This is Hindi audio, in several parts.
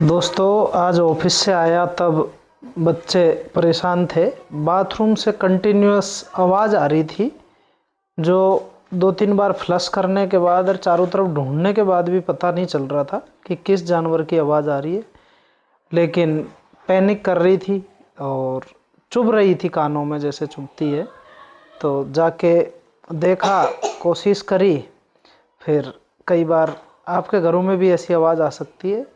दोस्तों, आज ऑफिस से आया तब बच्चे परेशान थे। बाथरूम से कंटिन्यूअस आवाज़ आ रही थी, जो 2-3 बार फ्लश करने के बाद और चारों तरफ ढूंढने के बाद भी पता नहीं चल रहा था कि किस जानवर की आवाज़ आ रही है। लेकिन पैनिक कर रही थी और चुभ रही थी कानों में, जैसे चुभती है। तो जाके देखा, कोशिश करी। फिर कई बार आपके घरों में भी ऐसी आवाज़ आ सकती है।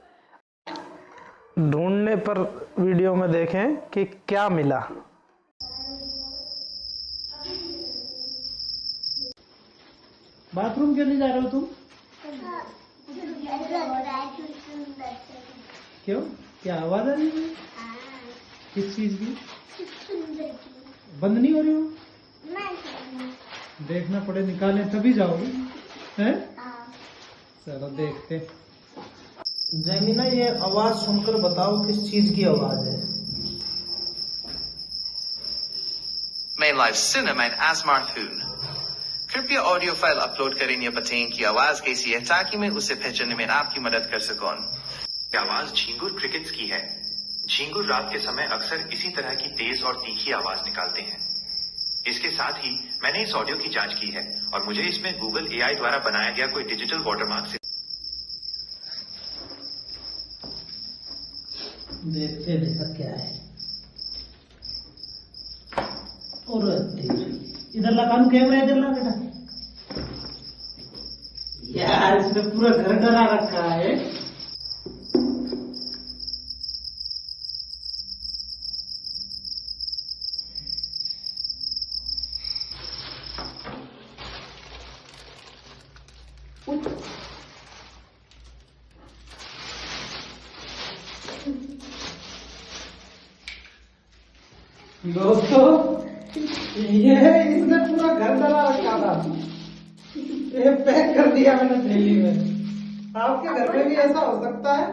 ढूंढने पर वीडियो में देखें कि क्या मिला। बाथरूम क्यों नहीं जा रहे हो तुम? क्यों? क्या आवाज आ रही है? किस चीज की? बंद नहीं हो रही हो? देखना पड़े, निकाले तभी जाओगे हैं? चलो देखते। जमीना, ये आवाज सुनकर बताओ किस चीज की आवाज है? मैं लाइव सिनेमा इन आसमार्थून। कृपया ऑडियो फाइल अपलोड करें या बताएं कि आवाज कैसी है, ताकि मैं उसे पहचानने में आपकी मदद कर सकूं। आवाज झींगुर क्रिकेट्स की है। झींगुर रात के समय अक्सर इसी तरह की तेज और तीखी आवाज निकालते हैं। इसके साथ ही मैंने इस ऑडियो की जांच की है और मुझे इसमें गूगल एआई द्वारा बनाया गया कोई डिजिटल वाटरमार्क से देखते देखा क्या है। और इधर लगा कैमरा, इधर लगा बेटा। यार, इसमें पूरा घर डरा रखा है। दोस्तों, ये इसने पूरा घर डरा रखा था। ये पैक कर दिया मैंने थैली में। आपके घर में भी ऐसा हो सकता है?